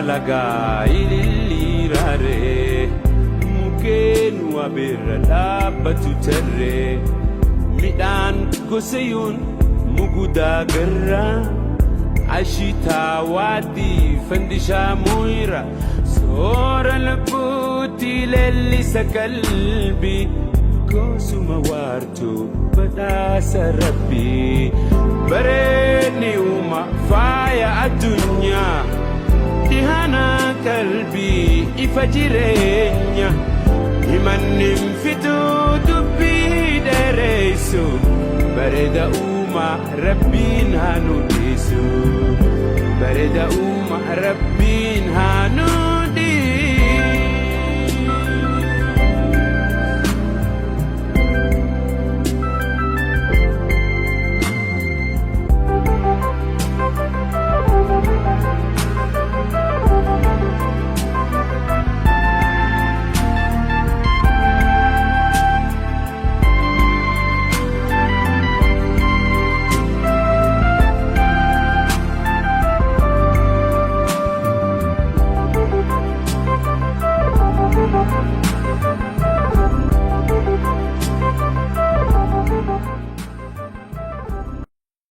lagaa ililliiraaree mukkeen wabeerra dhaabbatu tarree midhaan gosayyuun mugudaa garraa ashitaa waaddii fandishaa muuyira soora lubbuutti leellisa qalbii goosuma waartuu badhaasa rabbii bareedni uuma faaya addunyaa dhihana qalbii ifa jireenya himannin fituu dubbii dheereysu bareeda uuma rabbiin haa nu dhiisu bareeda uuma rabbiin haa nu